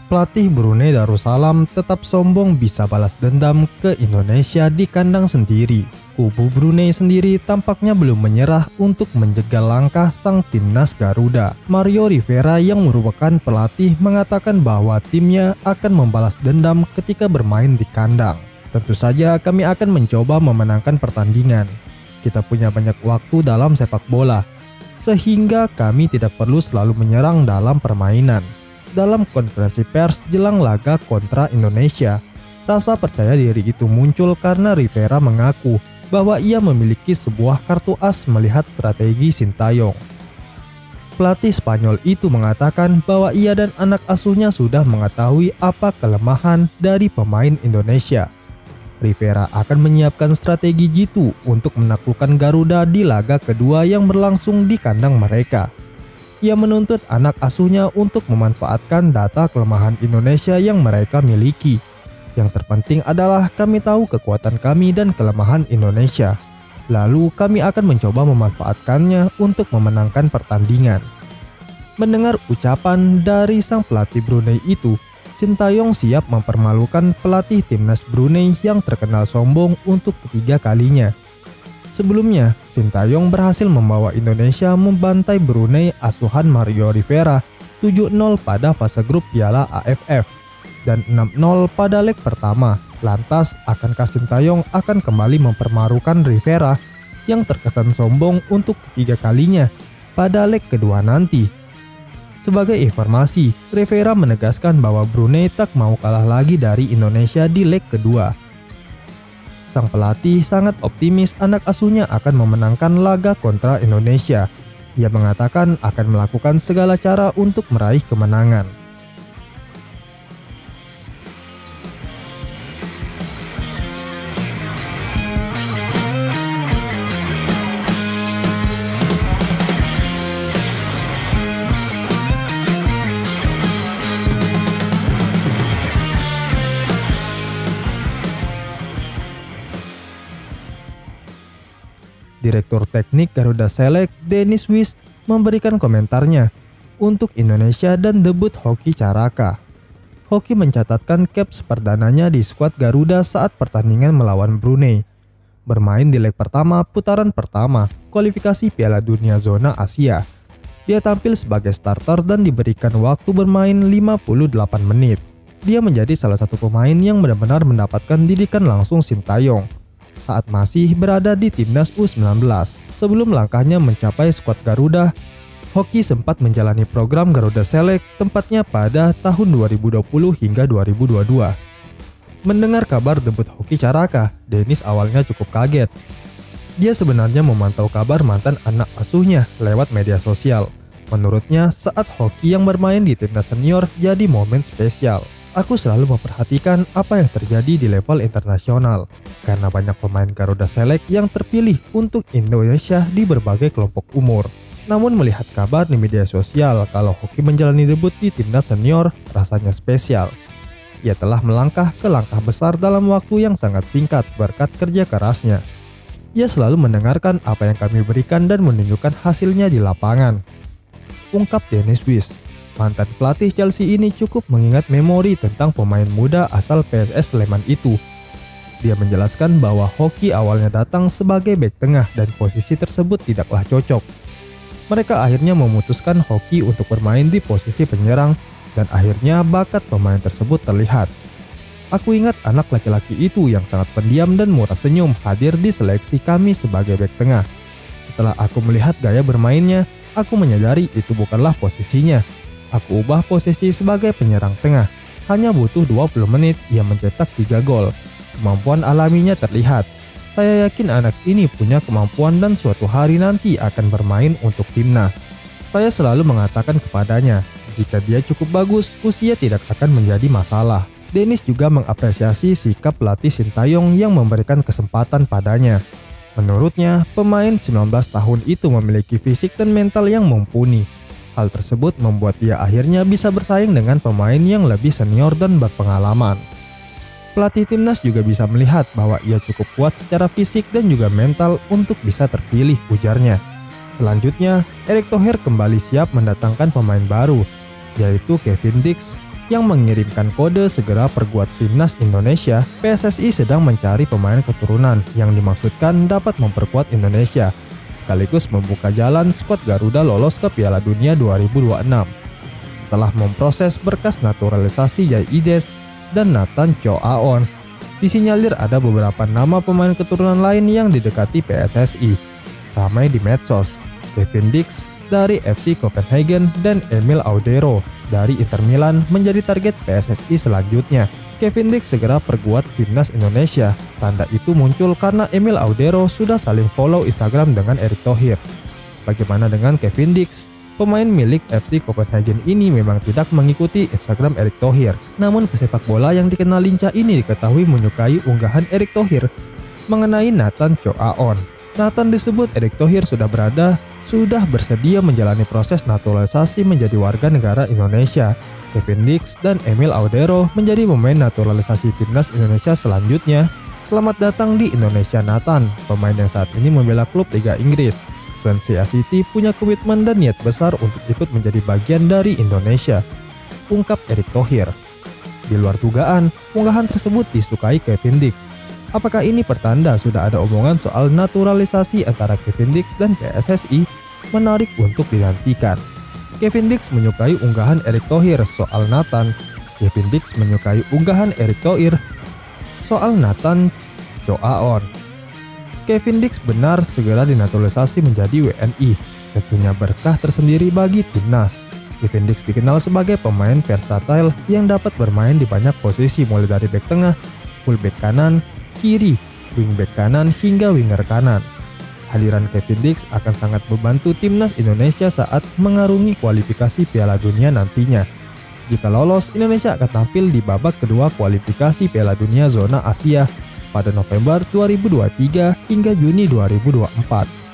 Pelatih Brunei Darussalam tetap sombong bisa balas dendam ke Indonesia di kandang sendiri. Kubu Brunei sendiri tampaknya belum menyerah untuk menjegal langkah sang timnas Garuda. Mario Rivera yang merupakan pelatih mengatakan bahwa timnya akan membalas dendam ketika bermain di kandang. Tentu saja kami akan mencoba memenangkan pertandingan. Kita punya banyak waktu dalam sepak bola, sehingga kami tidak perlu selalu menyerang dalam permainan. Dalam konferensi pers jelang laga kontra Indonesia, rasa percaya diri itu muncul karena Rivera mengaku bahwa ia memiliki sebuah kartu as melihat strategi Sintayong. Pelatih Spanyol itu mengatakan bahwa ia dan anak asuhnya sudah mengetahui apa kelemahan dari pemain Indonesia. Rivera akan menyiapkan strategi jitu untuk menaklukkan Garuda di laga kedua yang berlangsung di kandang mereka. Ia menuntut anak asuhnya untuk memanfaatkan data kelemahan Indonesia yang mereka miliki. Yang terpenting adalah kami tahu kekuatan kami dan kelemahan Indonesia. Lalu kami akan mencoba memanfaatkannya untuk memenangkan pertandingan. Mendengar ucapan dari sang pelatih Brunei itu, Sintayong siap mempermalukan pelatih timnas Brunei yang terkenal sombong untuk ketiga kalinya. Sebelumnya, Sintayong berhasil membawa Indonesia membantai Brunei asuhan Mario Rivera 7-0 pada fase grup Piala AFF dan 6-0 pada leg pertama. Lantas, akankah Sintayong akan kembali mempermarukan Rivera yang terkesan sombong untuk ketiga kalinya pada leg kedua nanti? Sebagai informasi, Rivera menegaskan bahwa Brunei tak mau kalah lagi dari Indonesia di leg kedua. Sang pelatih sangat optimis anak asuhnya akan memenangkan laga kontra Indonesia. Ia mengatakan akan melakukan segala cara untuk meraih kemenangan. Direktur Teknik Garuda Select, Dennis Wis, memberikan komentarnya untuk Indonesia dan debut Hoki Caraka. Hoki mencatatkan caps perdananya di skuad Garuda saat pertandingan melawan Brunei. Bermain di leg pertama putaran pertama kualifikasi Piala Dunia Zona Asia. Dia tampil sebagai starter dan diberikan waktu bermain 58 menit. Dia menjadi salah satu pemain yang benar-benar mendapatkan didikan langsung Sintayong saat masih berada di timnas U19. Sebelum langkahnya mencapai skuad Garuda, Hoki sempat menjalani program Garuda Select tempatnya pada tahun 2020 hingga 2022. Mendengar kabar debut Hoki Caraka, Dennis awalnya cukup kaget. Dia sebenarnya memantau kabar mantan anak asuhnya lewat media sosial. Menurutnya, saat Hoki yang bermain di timnas senior jadi momen spesial. Aku selalu memperhatikan apa yang terjadi di level internasional, karena banyak pemain Garuda Select yang terpilih untuk Indonesia di berbagai kelompok umur. Namun melihat kabar di media sosial kalau Hoki menjalani debut di timnas senior, rasanya spesial. Ia telah melangkah ke langkah besar dalam waktu yang sangat singkat berkat kerja kerasnya. Ia selalu mendengarkan apa yang kami berikan dan menunjukkan hasilnya di lapangan, ungkap Dennis Wis. Mantan pelatih Chelsea ini cukup mengingat memori tentang pemain muda asal PSS Sleman itu. Dia menjelaskan bahwa Hoki awalnya datang sebagai bek tengah dan posisi tersebut tidaklah cocok. Mereka akhirnya memutuskan Hoki untuk bermain di posisi penyerang dan akhirnya bakat pemain tersebut terlihat. Aku ingat anak laki-laki itu yang sangat pendiam dan murah senyum hadir di seleksi kami sebagai bek tengah. Setelah aku melihat gaya bermainnya, aku menyadari itu bukanlah posisinya. Aku ubah posisi sebagai penyerang tengah. Hanya butuh 20 menit ia mencetak 3 gol. Kemampuan alaminya terlihat. Saya yakin anak ini punya kemampuan dan suatu hari nanti akan bermain untuk timnas. Saya selalu mengatakan kepadanya, jika dia cukup bagus, usia tidak akan menjadi masalah. Dennis juga mengapresiasi sikap pelatih Sintayong yang memberikan kesempatan padanya. Menurutnya, pemain 19 tahun itu memiliki fisik dan mental yang mumpuni. Hal tersebut membuat dia akhirnya bisa bersaing dengan pemain yang lebih senior dan berpengalaman. Pelatih timnas juga bisa melihat bahwa ia cukup kuat secara fisik dan juga mental untuk bisa terpilih, ujarnya. Selanjutnya, Erick Thohir kembali siap mendatangkan pemain baru, yaitu Kevin Dix. yang mengirimkan kode segera perkuat timnas Indonesia. PSSI sedang mencari pemain keturunan yang dimaksudkan dapat memperkuat Indonesia, sekaligus membuka jalan skuad Garuda lolos ke Piala Dunia 2026. Setelah memproses berkas naturalisasi Yai Ides dan Nathan Chow Aon, disinyalir ada beberapa nama pemain keturunan lain yang didekati PSSI. Ramai di medsos, Kevin Dix dari FC Copenhagen dan Emil Audero dari Inter Milan menjadi target PSSI selanjutnya. Kevin Dix segera perkuat timnas Indonesia. Tanda itu muncul karena Emil Audero sudah saling follow Instagram dengan Erick Thohir. Bagaimana dengan Kevin Dix? Pemain milik FC Copenhagen ini memang tidak mengikuti Instagram Erick Thohir. Namun pesepak bola yang dikenal lincah ini diketahui menyukai unggahan Erick Thohir mengenai Nathan Chow Aon. Nathan disebut Erick Thohir sudah bersedia menjalani proses naturalisasi menjadi warga negara Indonesia. Kevin Dix dan Emil Audero menjadi pemain naturalisasi timnas Indonesia selanjutnya. Selamat datang di Indonesia Nathan, pemain yang saat ini membela klub Liga Inggris. Swansea City punya komitmen dan niat besar untuk ikut menjadi bagian dari Indonesia, ungkap Erick Thohir. Di luar dugaan, unggahan tersebut disukai Kevin Dix. Apakah ini pertanda sudah ada omongan soal naturalisasi antara Kevin Dix dan PSSI? Menarik untuk dinantikan. Kevin Dix menyukai unggahan Erick Thohir soal Nathan. Kevin Dix menyukai unggahan Erick Thohir soal Nathan Chow Aon. Kevin Dix benar segera dinaturalisasi menjadi WNI. Tentunya berkah tersendiri bagi timnas. Kevin Dix dikenal sebagai pemain versatile yang dapat bermain di banyak posisi mulai dari bek tengah, fullback kanan, kiri, wingback kanan hingga winger kanan. Hadiran Kevin Dix akan sangat membantu timnas Indonesia saat mengarungi kualifikasi Piala Dunia nantinya. Jika lolos, Indonesia akan tampil di babak kedua kualifikasi Piala Dunia zona Asia pada November 2023 hingga Juni 2024.